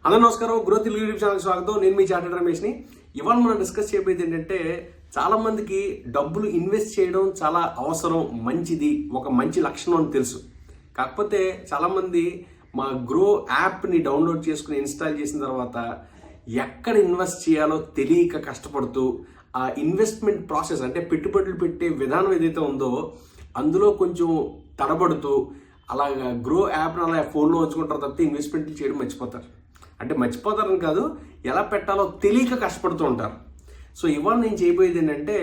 అందరూ నమస్కారం. Grow Telugu YouTube ఛానల్కి స్వాగతం. నేను మీ చార్టెడ్ రమేష్ని. ఇవాళ మనం డిస్కస్ చేయబోయేది ఏంటంటే, చాలా మందికి డబ్బులు ఇన్వెస్ట్ చేయడం చాలా అవసరం, మంచిది, ఒక మంచి లక్షణం అని తెలుసు. కాకపోతే చాలామంది మా గ్రో యాప్ని డౌన్లోడ్ చేసుకుని ఇన్స్టాల్ చేసిన తర్వాత ఎక్కడ ఇన్వెస్ట్ చేయాలో తెలియక కష్టపడుతూ, ఆ ఇన్వెస్ట్మెంట్ ప్రాసెస్ అంటే పెట్టుబడులు పెట్టే విధానం ఏదైతే ఉందో అందులో కొంచెం తడబడుతూ అలాగా గ్రో యాప్ని అలా ఫోన్లో వచ్చుకుంటారు తప్పితే ఇన్వెస్ట్మెంట్లు చేయడం మర్చిపోతారు. అంటే మర్చిపోతారని కాదు, ఎలా పెట్టాలో తెలియక కష్టపడుతూ ఉంటారు. సో ఇవాళ నేను చేయబోయేది ఏంటంటే,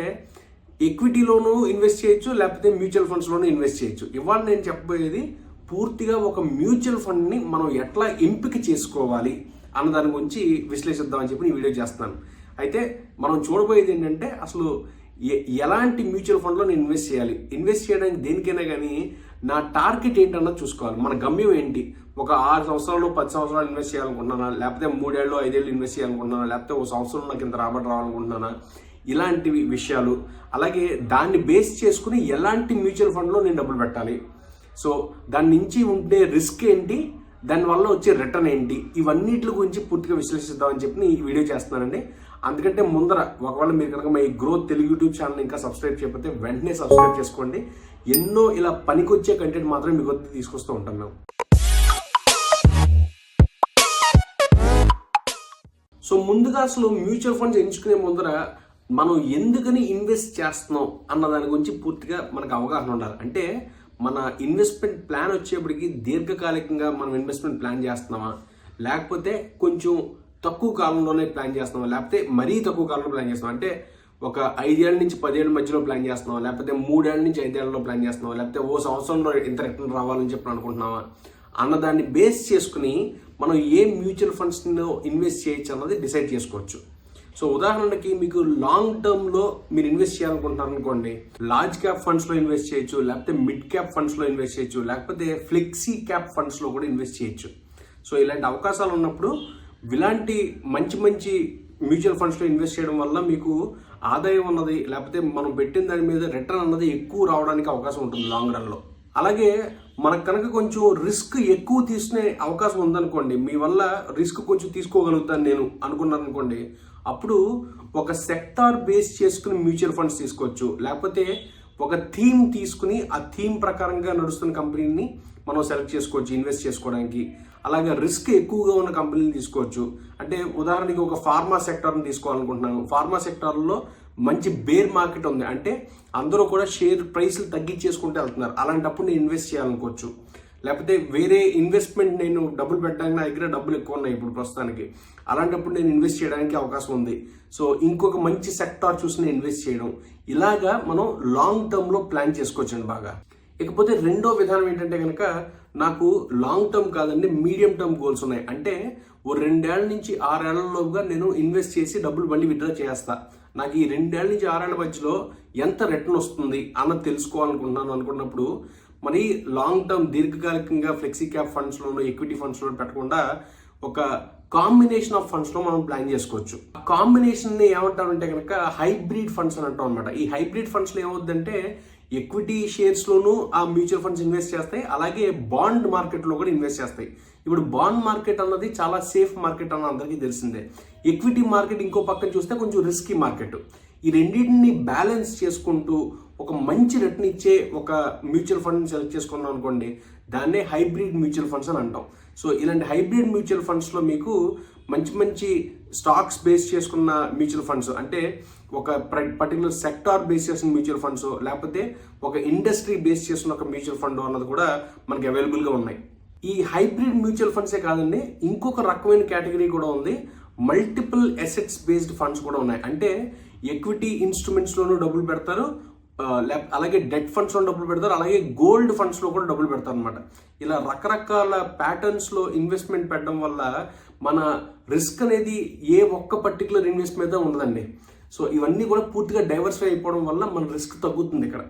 ఈక్విటీలోనూ ఇన్వెస్ట్ చేయొచ్చు, లేకపోతే మ్యూచువల్ ఫండ్స్లోనూ ఇన్వెస్ట్ చేయొచ్చు. ఇవాళ నేను చెప్పబోయేది పూర్తిగా ఒక మ్యూచువల్ ఫండ్ని మనం ఎట్లా ఎంపిక చేసుకోవాలి అన్న దాని గురించి విశ్లేషిద్దామని చెప్పి ఈ వీడియో చేస్తున్నాను. అయితే మనం చూడబోయేది ఏంటంటే, అసలు ఎలాంటి మ్యూచువల్ ఫండ్లో నేను ఇన్వెస్ట్ చేయాలి, ఇన్వెస్ట్ చేయడానికి దేనికైనా కానీ నా టార్గెట్ ఏంటన్నది చూసుకోవాలి. మన గమ్యం ఏంటి, ఒక 6 సంవత్సరాలు 10 సంవత్సరాలు ఇన్వెస్ట్ చేయాలనుకుంటున్నానా, లేకపోతే 3 ఏళ్ళు 5 ఏళ్ళు ఇన్వెస్ట్ చేయాలనుకుంటున్నానా, లేకపోతే ఒక సంవత్సరం నాకు ఇంత రాబడి రావాలనుకుంటున్నానా, ఇలాంటివి విషయాలు. అలాగే దాన్ని బేస్ చేసుకుని ఎలాంటి మ్యూచువల్ ఫండ్లో నేను డబ్బులు పెట్టాలి, సో దాని నుంచి ఉండే రిస్క్ ఏంటి, దానివల్ల వచ్చే రిటర్న్ ఏంటి, ఇవన్నిటి గురించి పూర్తిగా విశ్లేషిద్దామని చెప్పి ఈ వీడియో చేస్తున్నానండి. అందుకంటే ముందర ఒకవేళ మీరు కనుక మా ఈ గ్రోత్ తెలుగు యూట్యూబ్ ఛానల్ ఇంకా సబ్స్క్రైబ్ చేయకపోతే వెంటనే సబ్స్క్రైబ్ చేసుకోండి. ఎన్నో ఇలా పనికొచ్చే కంటెంట్ మాత్రం మీకు తీసుకొస్తూ ఉంటాం మేము. సో ముందుగా అసలు మ్యూచువల్ ఫండ్స్ ఎంచుకునే ముందర మనం ఎందుకని ఇన్వెస్ట్ చేస్తున్నాం అన్న దాని గురించి పూర్తిగా మనకు అవగాహన ఉండాలి. అంటే మన ఇన్వెస్ట్మెంట్ ప్లాన్ వచ్చేప్పటికి దీర్ఘకాలికంగా మనం ఇన్వెస్ట్మెంట్ ప్లాన్ చేస్తున్నామా, లేకపోతే కొంచెం తక్కువ కాలంలోనే ప్లాన్ చేస్తున్నామా, లేకపోతే మరీ తక్కువ కాలంలో ప్లాన్ చేస్తున్నాం అంటే ఒక 5 ఏళ్ళ నుంచి 10 ఏళ్ళ మధ్యలో ప్లాన్ చేస్తున్నావా, లేకపోతే 3 ఏళ్ళ నుంచి 5 ఏళ్ళలో ప్లాన్ చేస్తున్నావా, లేకపోతే ఓ సంవత్సరంలో ఇంత రిటర్న్ రావాలని చెప్పి అనుకుంటున్నావా అన్నదాన్ని బేస్ చేసుకుని మనం ఏ మ్యూచువల్ ఫండ్స్లో ఇన్వెస్ట్ చేయొచ్చు అన్నది డిసైడ్ చేసుకోవచ్చు. సో ఉదాహరణకి మీకు లాంగ్ టర్మ్లో మీరు ఇన్వెస్ట్ చేయాలనుకుంటున్నారు అనుకోండి, లార్జ్ క్యాప్ ఫండ్స్లో ఇన్వెస్ట్ చేయొచ్చు, లేకపోతే మిడ్ క్యాప్ ఫండ్స్లో ఇన్వెస్ట్ చేయొచ్చు, లేకపోతే ఫ్లెక్సీ క్యాప్ ఫండ్స్లో కూడా ఇన్వెస్ట్ చేయొచ్చు. సో ఇలాంటి అవకాశాలు ఉన్నప్పుడు ఇలాంటి మంచి మంచి మ్యూచువల్ ఫండ్స్లో ఇన్వెస్ట్ చేయడం వల్ల మీకు ఆదాయం అన్నది, లేకపోతే మనం పెట్టిన దాని మీద రిటర్న్ అన్నది ఎక్కువ రావడానికి అవకాశం ఉంటుంది లాంగ్ రన్లో. అలాగే మనకు కనుక కొంచెం రిస్క్ ఎక్కువ తీసుకునే అవకాశం ఉందనుకోండి, మీ వల్ల రిస్క్ కొంచెం తీసుకోగలుగుతాను నేను అనుకున్నాను అనుకోండి, అప్పుడు ఒక సెక్టార్ బేస్ చేసుకుని మ్యూచువల్ ఫండ్స్ తీసుకోవచ్చు, లేకపోతే ఒక థీమ్ తీసుకుని ఆ థీమ్ ప్రకారంగా నడుస్తున్న కంపెనీని మనం సెలెక్ట్ చేసుకోవచ్చు ఇన్వెస్ట్ చేసుకోవడానికి. అలాగే రిస్క్ ఎక్కువగా ఉన్న కంపెనీని తీసుకోవచ్చు. అంటే ఉదాహరణకి ఒక ఫార్మా సెక్టార్ని తీసుకోవాలనుకుంటున్నాను, ఫార్మా సెక్టార్లో మంచి బేర్ మార్కెట్ ఉంది, అంటే అందరూ కూడా షేర్ ప్రైస్లు తగ్గించేసుకుంటూ వెళ్తున్నారు, అలాంటప్పుడు నేను ఇన్వెస్ట్ చేయాలనుకోవచ్చు. లేకపోతే వేరే ఇన్వెస్ట్మెంట్ నేను డబ్బులు పెట్టడానికి నా దగ్గర డబ్బులు ఎక్కువ ఉన్నాయి ఇప్పుడు ప్రస్తుతానికి, అలాంటప్పుడు నేను ఇన్వెస్ట్ చేయడానికి అవకాశం ఉంది. సో ఇంకొక మంచి సెక్టార్ చూసి నేను ఇన్వెస్ట్ చేయడం, ఇలాగా మనం లాంగ్ టర్మ్లో ప్లాన్ చేసుకోవచ్చండి బాగా. ఇకపోతే రెండో విధానం ఏంటంటే కనుక, నాకు లాంగ్ టర్మ్ కాదండి మీడియం టర్మ్ గోల్స్ ఉన్నాయి. అంటే ఓ 2 ఏళ్ల నుంచి 6 ఏళ్లలోగా నేను ఇన్వెస్ట్ చేసి డబ్బులు మళ్ళీ విత్డ్రా చేస్తా, నాకు ఈ 2 ఏళ్ల నుంచి 6 ఏళ్ల మధ్యలో ఎంత రిటర్న్ వస్తుంది అన్నది తెలుసుకోవాలనుకుంటున్నాను అనుకున్నప్పుడు, మరి లాంగ్ టర్మ్ దీర్ఘకాలికంగా ఫ్లెక్సీ క్యాప్ ఫండ్స్లోనూ ఈక్విటీ ఫండ్స్లో పెట్టకుండా ఒక కాంబినేషన్ ఆఫ్ ఫండ్స్లో మనం ప్లాన్ చేసుకోవచ్చు. ఆ కాంబినేషన్ని ఏమంటారంటే కనుక హైబ్రిడ్ ఫండ్స్ అని అంటాం అనమాట. ఈ హైబ్రిడ్ ఫండ్స్లో ఏమవుతుందంటే ఈక్విటీ షేర్స్లోనూ ఆ మ్యూచువల్ ఫండ్స్ ఇన్వెస్ట్ చేస్తాయి, అలాగే బాండ్ మార్కెట్లో కూడా ఇన్వెస్ట్ చేస్తాయి. ఇప్పుడు బాండ్ మార్కెట్ అన్నది చాలా సేఫ్ మార్కెట్ అన్న అందరికీ తెలిసిందే. ఈక్విటీ మార్కెట్ ఇంకో పక్కన చూస్తే కొంచెం రిస్కీ మార్కెట్. ఈ రెండింటిని బ్యాలెన్స్ చేసుకుంటూ ఒక మంచి రిటర్న్ ఇచ్చే ఒక మ్యూచువల్ ఫండ్ని సెలెక్ట్ చేసుకున్నాం అనుకోండి, దాన్నే హైబ్రిడ్ మ్యూచువల్ ఫండ్స్ అని అంటాం. సో ఇలాంటి హైబ్రిడ్ మ్యూచువల్ ఫండ్స్లో మీకు మంచి మంచి స్టాక్స్ బేస్ చేసుకున్న మ్యూచువల్ ఫండ్స్, అంటే ఒక పర్టికులర్ సెక్టార్ బేస్ చేసిన మ్యూచువల్ ఫండ్స్, లేకపోతే ఒక ఇండస్ట్రీ బేస్ చేసిన ఒక మ్యూచువల్ ఫండ్ అన్నది కూడా మనకి అవైలబుల్గా ఉన్నాయి. ఈ హైబ్రిడ్ మ్యూచువల్ ఫండ్సే కాదండి, ఇంకొక రకమైన కేటగిరీ కూడా ఉంది, మల్టిపుల్ అసెట్స్ బేస్డ్ ఫండ్స్ కూడా ఉన్నాయి. అంటే ఈక్విటీ ఇన్స్ట్రుమెంట్స్లోనూ డబ్బులు పెడతారు, అలాగే డెట్ ఫండ్స్లో డబ్బులు పెడతారు, అలాగే గోల్డ్ ఫండ్స్లో కూడా డబ్బులు పెడతారు అనమాట. ఇలా రకరకాల ప్యాటర్న్స్లో ఇన్వెస్ట్మెంట్ పెట్టడం వల్ల మన రిస్క్ అనేది ఏ ఒక్క పర్టికులర్ ఇన్వెస్ట్ మీద ఉండదండి. సో ఇవన్నీ కూడా పూర్తిగా డైవర్సిఫై అయిపోవడం వల్ల మన రిస్క్ తగ్గుతుంది ఇక్కడ.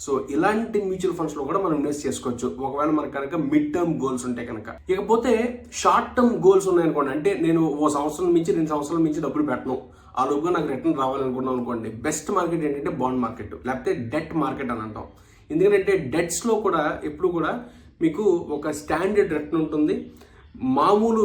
సో ఇలాంటి మ్యూచువల్ ఫండ్స్లో కూడా మనం ఇన్వెస్ట్ చేసుకోవచ్చు ఒకవేళ మనకు కనుక మిడ్ టర్మ్ గోల్స్ ఉంటాయి కనుక. ఇకపోతే షార్ట్ టర్మ్ గోల్స్ ఉన్నాయనుకోండి, అంటే నేను ఓ సంవత్సరం నుంచి 2 సంవత్సరాల నుంచి డబ్బులు పెట్టను, ఆ లోపుగా నాకు రిటర్న్ రావాలనుకున్నాం అనుకోండి, బెస్ట్ మార్కెట్ ఏంటంటే బాండ్ మార్కెట్, లేకపోతే డెట్ మార్కెట్ అని అంటాం. ఎందుకంటే డెట్స్లో కూడా ఎప్పుడు కూడా మీకు ఒక స్టాండర్డ్ రిటర్న్ ఉంటుంది, మామూలు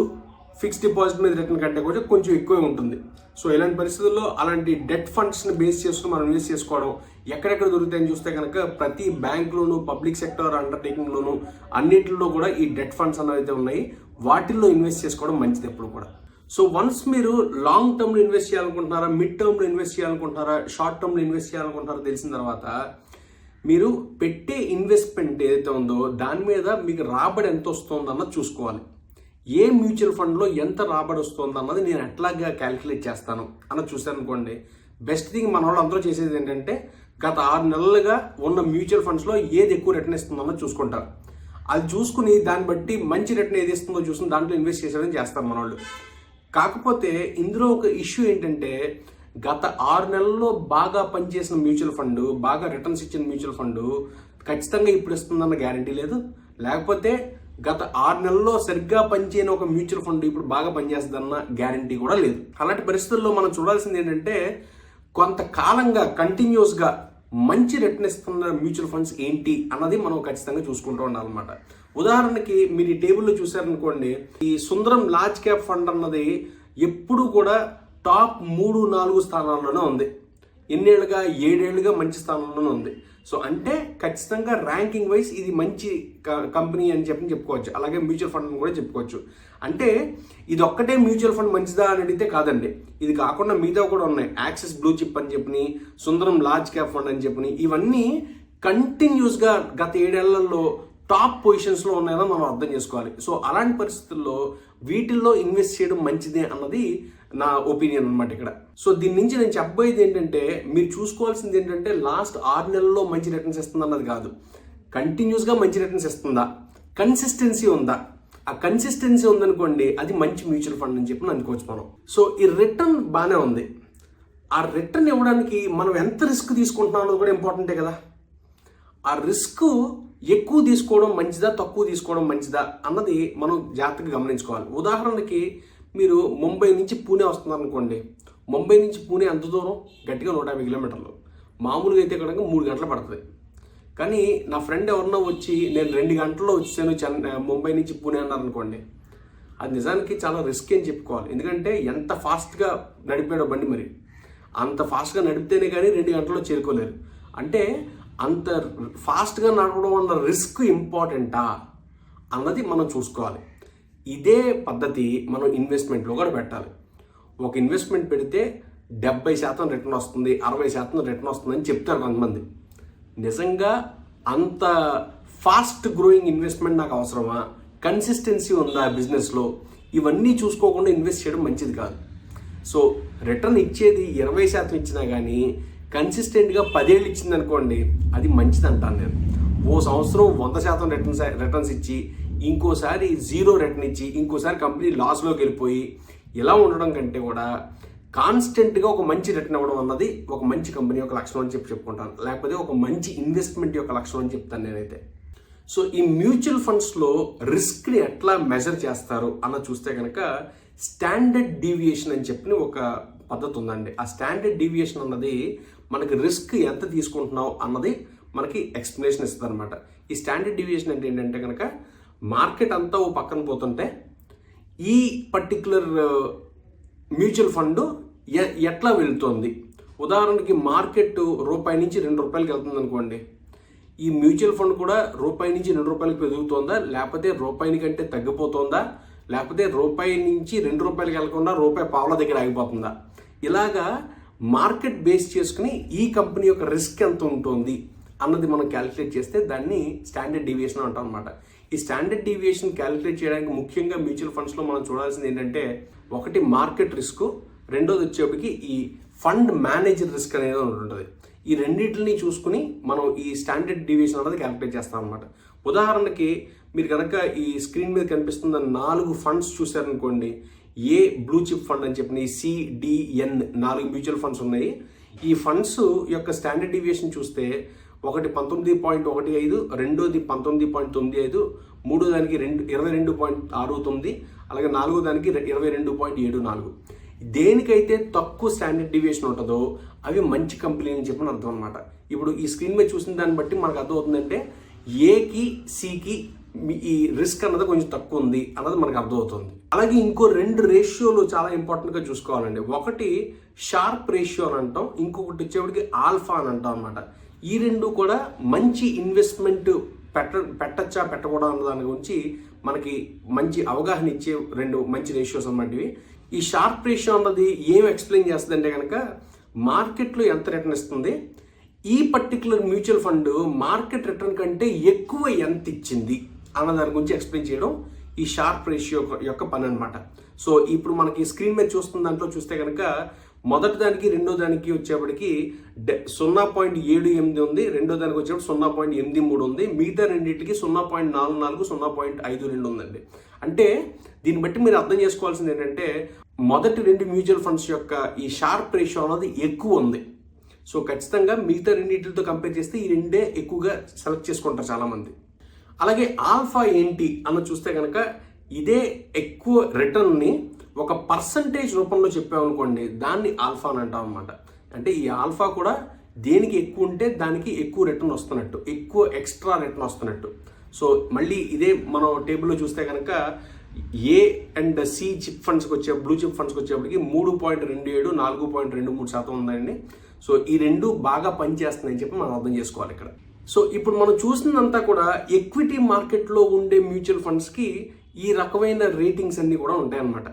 ఫిక్స్డ్ డిపాజిట్ మీద రిటర్న్ కంటే కూడా కొంచెం ఎక్కువే ఉంటుంది. సో ఇలాంటి పరిస్థితుల్లో అలాంటి డెట్ ఫండ్స్ని బేస్ చేసుకుని మనం ఇన్వెస్ట్ చేసుకోవడం ఎక్కడెక్కడ దొరుకుతాయని చూస్తే కనుక ప్రతి బ్యాంక్లోను, పబ్లిక్ సెక్టర్ అండర్టేకింగ్లోను అన్నింటిలో కూడా ఈ డెట్ ఫండ్స్ అనేవి ఉన్నాయి. వాటిల్లో ఇన్వెస్ట్ చేసుకోవడం మంచిది ఎప్పుడు కూడా. సో వన్స్ మీరు లాంగ్ టర్మ్లో ఇన్వెస్ట్ చేయాలనుకుంటున్నారా, మిడ్ టర్మ్లో ఇన్వెస్ట్ చేయాలనుకుంటున్నారా, షార్ట్ టర్మ్లో ఇన్వెస్ట్ చేయాలనుకుంటున్నారో తెలిసిన తర్వాత మీరు పెట్టే ఇన్వెస్ట్మెంట్ ఏదైతే ఉందో దాని మీద మీకు రాబడి ఎంత వస్తుంది అన్నది చూసుకోవాలి. ఏ మ్యూచువల్ ఫండ్లో ఎంత రాబడి వస్తుంది అన్నది నేను ఎట్లాగా క్యాలిక్యులేట్ చేస్తాను అన్నది చూసాను అనుకోండి. బెస్ట్ థింగ్ మన వాళ్ళు అందరూ చేసేది ఏంటంటే గత 6 నెలలుగా ఉన్న మ్యూచువల్ ఫండ్స్లో ఏది ఎక్కువ రిటర్న్ ఇస్తుందన్నది చూసుకుంటారు. అది చూసుకుని దాన్ని బట్టి మంచి రిటర్న్ ఏది ఇస్తుందో చూసుకుని దాంట్లో ఇన్వెస్ట్ చేసేదని చేస్తారు మన వాళ్ళు. కాకపోతే ఇందులో ఒక ఇష్యూ ఏంటంటే గత 6 నెలల్లో బాగా పనిచేసిన మ్యూచువల్ ఫండ్, బాగా రిటర్న్స్ ఇచ్చిన మ్యూచువల్ ఫండ్ ఖచ్చితంగా ఇప్పుడు ఇస్తుందన్న గ్యారంటీ లేదు. లేకపోతే గత 6 నెలల్లో సరిగ్గా పనిచేయని ఒక మ్యూచువల్ ఫండ్ ఇప్పుడు బాగా పనిచేస్తుందన్న గ్యారంటీ కూడా లేదు. అలాంటి పరిస్థితుల్లో మనం చూడాల్సింది ఏంటంటే కొంతకాలంగా కంటిన్యూస్గా మంచి రిటర్న్ ఇస్తున్న మ్యూచువల్ ఫండ్స్ ఏంటి అన్నది మనం ఖచ్చితంగా చూసుకుంటూ ఉండాలన్నమాట. ఉదాహరణకి మీరు ఈ టేబుల్లో చూసారనుకోండి, ఈ సుందరం లార్జ్ క్యాప్ ఫండ్ అన్నది ఎప్పుడు కూడా టాప్ 3-4 స్థానాల్లోనే ఉంది. ఎన్నేళ్ళుగా 7 ఏళ్ళుగా మంచి స్థానంలోనే ఉంది. సో అంటే ఖచ్చితంగా ర్యాంకింగ్ వైజ్ ఇది మంచి కంపెనీ అని చెప్పుకోవచ్చు. అలాగే మ్యూచువల్ ఫండ్ అని కూడా చెప్పుకోవచ్చు. అంటే ఇది ఒక్కటే మ్యూచువల్ ఫండ్ మంచిదా అని అడిగితే కాదండి. ఇది కాకుండా మిగతా కూడా ఉన్నాయి. యాక్సిస్ బ్లూ చిప్ అని చెప్పి, సుందరం లార్జ్ క్యాప్ ఫండ్ అని చెప్పి, ఇవన్నీ కంటిన్యూస్గా గత 7 ఏళ్లలో టాప్ పొజిషన్స్లో ఉన్నాయని మనం అర్థం చేసుకోవాలి. సో అలాంటి పరిస్థితుల్లో వీటిల్లో ఇన్వెస్ట్ చేయడం మంచిదే అన్నది నా ఒపీనియన్ అనమాట ఇక్కడ. సో దీని నుంచి నేను చెప్పబోయేది ఏంటంటే మీరు చూసుకోవాల్సింది ఏంటంటే లాస్ట్ 6 నెలల్లో మంచి రిటర్న్స్ ఇస్తుంది అన్నది కాదు, కంటిన్యూస్గా మంచి రిటర్న్స్ ఇస్తుందా, కన్సిస్టెన్సీ ఉందా. ఆ కన్సిస్టెన్సీ ఉందనుకోండి అది మంచి మ్యూచువల్ ఫండ్ అని చెప్పి అనుకోవచ్చు మనం. సో ఈ రిటర్న్ బాగానే ఉంది. ఆ రిటర్న్ ఇవ్వడానికి మనం ఎంత రిస్క్ తీసుకుంటున్నాం అన్నది కూడా ఇంపార్టెంటే కదా. ఆ రిస్క్ ఎక్కువ తీసుకోవడం మంచిదా, తక్కువ తీసుకోవడం మంచిదా అన్నది మనం జాగ్రత్తగా గమనించుకోవాలి. ఉదాహరణకి మీరు ముంబై నుంచి పూణే వస్తున్నారనుకోండి. ముంబై నుంచి పూణే ఎంత దూరం? గట్టిగా 150 కిలోమీటర్లు. మామూలుగా అయితే కనుక 3 గంటలు పడుతుంది. కానీ నా ఫ్రెండ్ ఎవరన్నా వచ్చి నేను 2 గంటల్లో వచ్చాను ముంబై నుంచి పూణే అన్నారనుకోండి, అది నిజానికి చాలా రిస్క్ అని చెప్పుకోవాలి. ఎందుకంటే ఎంత ఫాస్ట్గా నడిపాడో బండి, మరి అంత ఫాస్ట్గా నడిపితేనే కానీ 2 గంటల్లో చేరుకోలేరు. అంటే అంత ఫాస్ట్గా నడవడం అన్న రిస్క్ ఇంపార్టెంటా అన్నది మనం చూసుకోవాలి. ఇదే పద్ధతి మనం ఇన్వెస్ట్మెంట్లో కూడా పెట్టాలి. ఒక ఇన్వెస్ట్మెంట్ పెడితే 70% రిటర్న్ వస్తుంది, 60% రిటర్న్ వస్తుంది అని చెప్తారు కొంతమంది. నిజంగా అంత ఫాస్ట్ గ్రోయింగ్ ఇన్వెస్ట్మెంట్ నాకు అవసరమా, కన్సిస్టెన్సీ ఉందా బిజినెస్లో, ఇవన్నీ చూసుకోకుండా ఇన్వెస్ట్ చేయడం మంచిది కాదు. సో రిటర్న్ ఇచ్చేది 20% ఇచ్చినా కానీ కన్సిస్టెంట్గా 10 ఏళ్ళు ఇచ్చింది అనుకోండి, అది మంచిది అంటాను నేను. ఓ సంవత్సరం 100% రిటర్న్స్ ఇచ్చి ఇంకోసారి 0 రిటర్న్ ఇచ్చి ఇంకోసారి కంపెనీ లాస్లోకి వెళ్ళిపోయి ఇలా ఉండడం కంటే కూడా కాన్స్టెంట్గా ఒక మంచి రిటర్న్ ఇవ్వడం అన్నది ఒక మంచి కంపెనీ యొక్క లక్షణం అని చెప్పుకుంటాను. లేకపోతే ఒక మంచి ఇన్వెస్ట్మెంట్ యొక్క లక్షణం అని చెప్తాను నేనైతే. సో ఈ మ్యూచువల్ ఫండ్స్లో రిస్క్ని ఎట్లా మెజర్ చేస్తారు అన్న చూస్తే కనుక స్టాండర్డ్ డీవియేషన్ అని చెప్పి ఒక పద్ధతి ఉందండి. ఆ స్టాండర్డ్ డీవియేషన్ అన్నది మనకి రిస్క్ ఎంత తీసుకుంటున్నావు అన్నది మనకి ఎక్స్ప్లెనేషన్ ఇస్తుంది అనమాట. ఈ స్టాండర్డ్ డీవియేషన్ అంటే ఏంటంటే కనుక మార్కెట్ అంతా ఓ పక్కన పోతుంటే ఈ పర్టిక్యులర్ మ్యూచువల్ ఫండ్ ఎట్లా వెళ్తుంది. ఉదాహరణకి మార్కెట్ రూపాయి నుంచి 2 రూపాయలకి వెళ్తుంది అనుకోండి, ఈ మ్యూచువల్ ఫండ్ కూడా రూపాయి నుంచి 2 రూపాయలకి పెరుగుతుందా, లేకపోతే రూపాయి కంటే తగ్గిపోతుందా, లేకపోతే రూపాయి నుంచి 2 రూపాయలకి వెళ్ళకుండా రూపాయి పావుల దగ్గర ఆగిపోతుందా. ఇలాగా మార్కెట్ బేస్ చేసుకుని ఈ కంపెనీ యొక్క రిస్క్ ఎంత ఉంటుంది అన్నది మనం క్యాలిక్యులేట్ చేస్తే దాన్ని స్టాండర్డ్ డీవియేషన్ అంటాం అనమాట. ఈ స్టాండర్డ్ డీవియేషన్ క్యాలిక్యులేట్ చేయడానికి ముఖ్యంగా మ్యూచువల్ ఫండ్స్లో మనం చూడాల్సింది ఏంటంటే ఒకటి మార్కెట్ రిస్క్, రెండోది వచ్చేప్పటికి ఈ ఫండ్ మేనేజర్ రిస్క్ అనేది ఉంటుంది. ఈ రెండింటిని చూసుకుని మనం ఈ స్టాండర్డ్ డీవియేషన్ అనేది క్యాలిక్యులేట్ చేస్తాం అనమాట. ఉదాహరణకి మీరు కనుక ఈ స్క్రీన్ మీద కనిపిస్తున్న 4 ఫండ్స్ చూసారనుకోండి, ఏ బ్లూ చిప్ ఫండ్ అని చెప్పిన CDN 4 మ్యూచువల్ ఫండ్స్ ఉన్నాయి. ఈ ఫండ్స్ యొక్క స్టాండర్డ్ డీవియేషన్ చూస్తే ఒకటి 19.15, రెండోది 19.95, మూడో దానికి 22.69, అలాగే నాలుగో దానికి 22.74. దేనికైతే తక్కువ స్టాండర్డ్ డీవియేషన్ ఉంటుందో అవి మంచి కంపెనీ అని చెప్పి అర్థం అనమాట. ఇప్పుడు ఈ స్క్రీన్ మీద చూసిన దాన్ని బట్టి మనకు అర్థం అవుతుందంటే ఏకి సికి ఈ రిస్క్ అన్నది కొంచెం తక్కువ ఉంది అన్నది మనకు అర్థమవుతుంది. అలాగే ఇంకో 2 రేషియోలు చాలా ఇంపార్టెంట్గా చూసుకోవాలండి. ఒకటి షార్ప్ రేషియో అని అంటాం, ఇంకొకటి వచ్చేప్పటికి ఆల్ఫా అని అంటాం అనమాట. ఈ 2 కూడా మంచి ఇన్వెస్ట్మెంట్ పెట్టచ్చా పెట్టకూడదు అన్న దాని గురించి మనకి మంచి అవగాహన ఇచ్చే 2 మంచి రేషియోస్ అన్నమాట ఇవి. ఈ షార్ప్ రేషియో అన్నది ఏం ఎక్స్ప్లెయిన్ చేస్తుంది అంటే కనుక మార్కెట్లో ఎంత రిటర్న్ ఇస్తుంది, ఈ particular mutual fund market return కంటే ఎక్కువ ఎంత ఇచ్చింది అన్న దాని గురించి ఎక్స్ప్లెయిన్ చేయడం ఈ షార్ప్ రేషియో యొక్క పని అనమాట. సో ఇప్పుడు మనకి స్క్రీన్ మీద చూస్తున్న దాంట్లో చూస్తే కనుక మొదటి దానికి రెండో దానికి వచ్చేప్పటికి 0.78 ఉంది, రెండో దానికి వచ్చేప్పుడు 0.83 ఉంది, మిగతా రెండింటికి 0.44 0.52 ఉందండి. అంటే దీన్ని బట్టి మీరు అర్థం చేసుకోవాల్సింది ఏంటంటే మొదటి 2 మ్యూచువల్ ఫండ్స్ యొక్క ఈ షార్ప్ రేషియో అనేది ఎక్కువ ఉంది. సో ఖచ్చితంగా మిగతా రెండింటితో కంపేర్ చేస్తే ఈ 2 ఎక్కువగా సెలెక్ట్ చేసుకుంటారు చాలామంది. అలాగే ఆల్ఫా ఏంటి అన్న చూస్తే కనుక ఇదే ఎక్కువ రిటర్న్ని ఒక పర్సంటేజ్ రూపంలో చెప్పామనుకోండి దాన్ని ఆల్ఫా అని అంటాం అనమాట. అంటే ఈ ఆల్ఫా కూడా దేనికి ఎక్కువ ఉంటే దానికి ఎక్కువ రిటర్న్ వస్తున్నట్టు, ఎక్కువ ఎక్స్ట్రా రిటర్న్ వస్తున్నట్టు. సో మళ్ళీ ఇదే మనం టేబుల్లో చూస్తే కనుక ఏ అండ్ సి చిప్ ఫండ్స్కి బ్లూ చిప్ ఫండ్స్కి వచ్చేప్పటికి 3.27 4.23% ఉందండి. సో ఈ 2 బాగా పనిచేస్తున్నాయని చెప్పి మనం అర్థం చేసుకోవాలి ఇక్కడ. సో ఇప్పుడు మనం చూసినంతా కూడా ఈక్విటీ మార్కెట్లో ఉండే మ్యూచువల్ ఫండ్స్కి ఈ రకమైన రేటింగ్స్ అన్నీ కూడా ఉంటాయన్నమాట.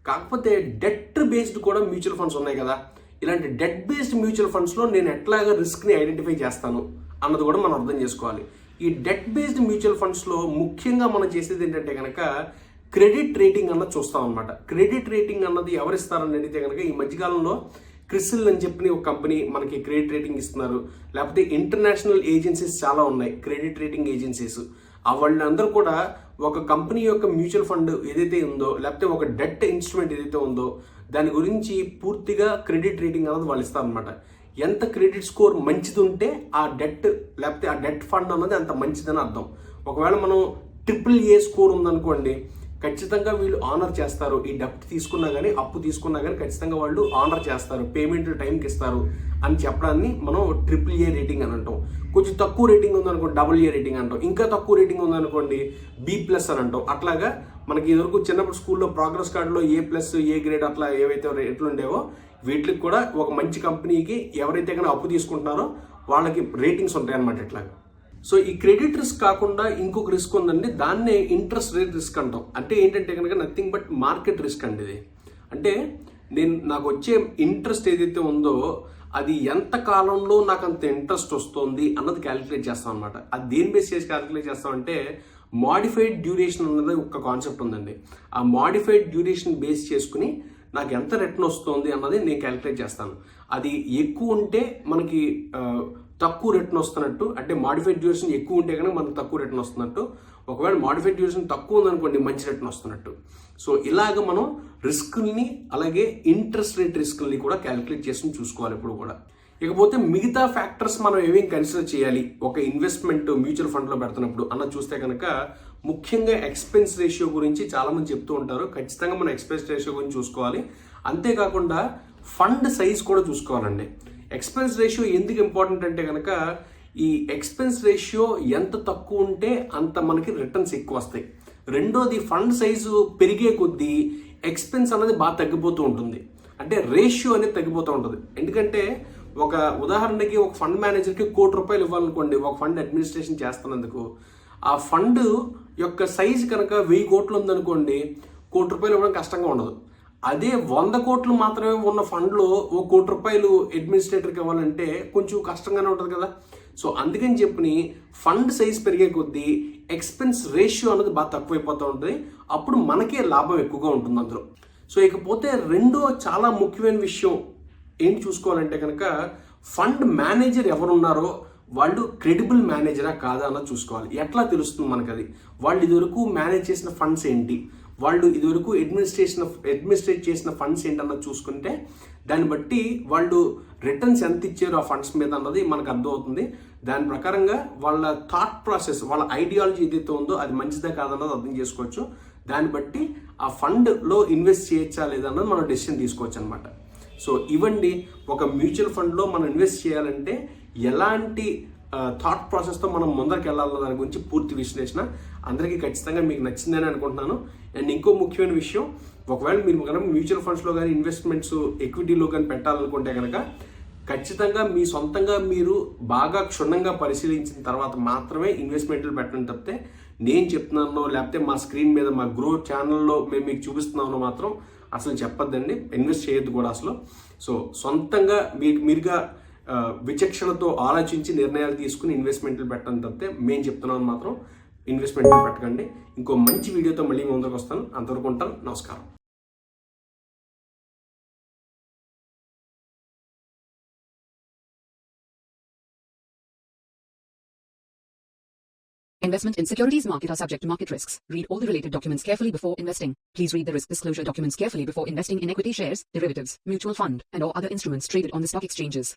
కాకపోతే డెట్ బేస్డ్ కూడా మ్యూచువల్ ఫండ్స్ ఉన్నాయి కదా. ఇలాంటి డెట్ బేస్డ్ మ్యూచువల్ ఫండ్స్లో నేను ఎట్లాగా రిస్క్ని ఐడెంటిఫై చేస్తాను అన్నది కూడా మనం అర్థం చేసుకోవాలి. ఈ డెట్ బేస్డ్ మ్యూచువల్ ఫండ్స్లో ముఖ్యంగా మనం చేసేది ఏంటంటే కనుక క్రెడిట్ రేటింగ్ అన్నది చూస్తాం అనమాట. క్రెడిట్ రేటింగ్ అన్నది ఎవరిస్తారని అడిగితే కనుక ఈ మధ్యకాలంలో క్రిసిల్ అని చెప్పి ఒక కంపెనీ మనకి క్రెడిట్ రేటింగ్ ఇస్తున్నారు. లేకపోతే ఇంటర్నేషనల్ ఏజెన్సీస్ చాలా ఉన్నాయి, క్రెడిట్ రేటింగ్ ఏజెన్సీస్. వాళ్ళందరూ కూడా ఒక కంపెనీ యొక్క మ్యూచువల్ ఫండ్ ఏదైతే ఉందో లేకపోతే ఒక డెట్ ఇన్స్ట్రుమెంట్ ఏదైతే ఉందో దాని గురించి పూర్తిగా క్రెడిట్ రేటింగ్ అనేది వాళ్ళు ఇస్తారనమాట. ఎంత క్రెడిట్ స్కోర్ మంచిది ఉంటే ఆ డెట్ లేకపోతే ఆ డెట్ ఫండ్ అన్నది అంత మంచిదని అర్థం. ఒకవేళ మనం AAA స్కోర్ ఉందనుకోండి ఖచ్చితంగా వీళ్ళు ఆనర్ చేస్తారు. ఈ డెప్ట్ తీసుకున్నా కానీ అప్పు తీసుకున్నా కానీ ఖచ్చితంగా వాళ్ళు ఆనర్ చేస్తారు, పేమెంట్ టైంకి ఇస్తారు అని చెప్పడాన్ని మనం AAA రేటింగ్ అని అంటాం. కొంచెం తక్కువ రేటింగ్ ఉందనుకోండి AA రేటింగ్ అంటాం. ఇంకా తక్కువ రేటింగ్ ఉందనుకోండి B+ అని అంటాం. అట్లాగా మనకి ఇదివరకు చిన్నప్పుడు స్కూల్లో ప్రోగ్రెస్ కార్డులో A+, A గ్రేడ్ అట్లా ఏవైతే రేట్లు ఉండేవో వీటికి కూడా ఒక మంచి కంపెనీకి ఎవరైతే కానీ అప్పు తీసుకుంటున్నారో వాళ్ళకి రేటింగ్స్ ఉంటాయి అన్నమాట ఇట్లాగా. సో ఈ క్రెడిట్ రిస్క్ కాకుండా ఇంకొక రిస్క్ ఉందండి, దాన్నే ఇంట్రెస్ట్ రేట్ రిస్క్ అంటాం. అంటే ఏంటంటే కనుక నథింగ్ బట్ మార్కెట్ రిస్క్ అండి ఇది. అంటే నాకు వచ్చే ఇంట్రెస్ట్ ఏదైతే ఉందో అది ఎంత కాలంలో నాకు అంత ఇంట్రెస్ట్ వస్తుంది అన్నది క్యాలిక్యులేట్ చేస్తాం అనమాట. అది దేని బేస్ చేసి క్యాలిక్యులేట్ చేస్తామంటే మాడిఫైడ్ డ్యూరేషన్ అన్నది ఒక కాన్సెప్ట్ ఉందండి. ఆ మాడిఫైడ్ డ్యూరేషన్ బేస్ చేసుకుని నాకు ఎంత రిటర్న్ వస్తుంది అన్నది నేను క్యాలిక్యులేట్ చేస్తాను. అది ఎక్కువ ఉంటే మనకి తక్కువ రిటర్న్ వస్తున్నట్టు, అంటే మాడిఫైడ్ డ్యూరేషన్ ఎక్కువ ఉంటే కనుక మనకు తక్కువ రిటర్న్ వస్తున్నట్టు, ఒకవేళ మాడిఫైడ్ డ్యూరేషన్ తక్కువ ఉందనుకోండి మంచి రిటర్న్ వస్తున్నట్టు. సో ఇలాగ మనం రిస్క్ని అలాగే ఇంట్రెస్ట్ రేట్ రిస్క్ని కూడా క్యాలిక్యులేట్ చేసుకుని చూసుకోవాలి ఇప్పుడు కూడా. ఇకపోతే మిగతా ఫ్యాక్టర్స్ మనం ఏమేమి కన్సిడర్ చేయాలి ఒక ఇన్వెస్ట్మెంట్ మ్యూచువల్ ఫండ్లో పెడుతున్నప్పుడు అన్న చూస్తే కనుక ముఖ్యంగా ఎక్స్పెన్స్ రేషియో గురించి చాలామంది చెప్తూ ఉంటారు. ఖచ్చితంగా మనం ఎక్స్పెన్స్ రేషియో గురించి చూసుకోవాలి. అంతేకాకుండా ఫండ్ సైజ్ కూడా చూసుకోవాలండి. ఎక్స్పెన్స్ రేషియో ఎందుకు ఇంపార్టెంట్ అంటే కనుక ఈ ఎక్స్పెన్స్ రేషియో ఎంత తక్కువ ఉంటే అంత మనకి రిటర్న్స్ ఎక్కువ వస్తాయి. రెండోది ఫండ్ సైజు పెరిగే కొద్దీ ఎక్స్పెన్స్ అనేది బాగా తగ్గిపోతూ ఉంటుంది, అంటే రేషియో అనేది తగ్గిపోతూ ఉంటుంది. ఎందుకంటే ఒక ఉదాహరణకి ఒక ఫండ్ మేనేజర్కి ₹1,00,00,000 ఇవ్వాలనుకోండి ఒక ఫండ్ అడ్మినిస్ట్రేషన్ చేస్తున్నందుకు. ఆ ఫండ్ యొక్క సైజు కనుక 1,000 కోట్లు ఉందనుకోండి ₹1,00,00,000 ఇవ్వడం కష్టంగా ఉండదు. అదే 100 కోట్లు మాత్రమే ఉన్న ఫండ్లో ₹1,00,00,000 అడ్మినిస్ట్రేటర్కి ఇవ్వాలంటే కొంచెం కష్టంగానే ఉంటుంది కదా. సో అందుకని చెప్పి ఫండ్ సైజ్ పెరిగే కొద్దీ ఎక్స్పెన్స్ రేషియో అనేది బాగా తక్కువైపోతూ ఉంటుంది, అప్పుడు మనకే లాభం ఎక్కువగా ఉంటుంది అందులో. సో ఇకపోతే రెండో చాలా ముఖ్యమైన విషయం ఏంటి చూసుకోవాలంటే కనుక ఫండ్ మేనేజర్ ఎవరున్నారో వాళ్ళు క్రెడిబుల్ మేనేజరా కాదా అన్నది చూసుకోవాలి. ఎట్లా తెలుస్తుంది మనకు అది? వాళ్ళు ఇదివరకు మేనేజ్ చేసిన ఫండ్స్ ఏంటి, వాళ్ళు ఇదివరకు అడ్మినిస్ట్రేట్ చేసిన ఫండ్స్ ఏంటన్నది చూసుకుంటే దాన్ని బట్టి వాళ్ళు రిటర్న్స్ ఎంత ఇచ్చారు ఆ ఫండ్స్ మీద అన్నది మనకు అర్థమవుతుంది. దాని ప్రకారంగా వాళ్ళ థాట్ ప్రాసెస్, వాళ్ళ ఐడియాలజీ ఏదైతే ఉందో అది మంచిదా కాదన్నది అర్థం చేసుకోవచ్చు. దాన్ని బట్టి ఆ ఫండ్లో ఇన్వెస్ట్ చేయొచ్చా లేదన్నది మనం డెసిషన్ తీసుకోవచ్చు అనమాట. సో ఇవండి ఒక మ్యూచువల్ ఫండ్లో మనం ఇన్వెస్ట్ చేయాలంటే ఎలాంటి థాట్ ప్రాసెస్తో మనం ముందరికి వెళ్ళాలన్న దాని గురించి పూర్తి విశ్లేషణ అందరికీ ఖచ్చితంగా మీకు నచ్చిందని అనుకుంటున్నాను. అండ్ ఇంకో ముఖ్యమైన విషయం, ఒకవేళ మీరు కనుక మ్యూచువల్ ఫండ్స్లో కానీ ఇన్వెస్ట్మెంట్స్ ఎక్విటీలో కానీ పెట్టాలనుకుంటే కనుక ఖచ్చితంగా మీ సొంతంగా మీరు బాగా క్షుణ్ణంగా పరిశీలించిన తర్వాత మాత్రమే ఇన్వెస్ట్మెంట్లు పెట్టడం తప్పితే నేను చెప్తున్నానో లేకపోతే మా స్క్రీన్ మీద మా గ్రో ఛానల్లో మేము మీకు చూపిస్తున్నామో మాత్రం అసలు చెప్పొద్దండి, ఇన్వెస్ట్ చేయొద్దు కూడా అసలు. సో సొంతంగా మీరుగా విచక్షణతో ఆలోచించి నిర్ణయాలు తీసుకుని ఇన్వెస్ట్మెంట్లు పెట్టడం తప్పితే మేము చెప్తున్నాం మాత్రం ఇన్వెస్ట్మెంట్లు పెట్టకండి. ఇంకో మంచి వీడియోతో మళ్ళీ ముందుకు వస్తాను. అంతవరకు ఉంటాను. నమస్కారం. Investment in securities market are subject to market risks. Read all the related documents carefully before investing. Please read the risk disclosure documents carefully before investing in equity shares, derivatives, mutual fund, and or other instruments traded on the stock exchanges.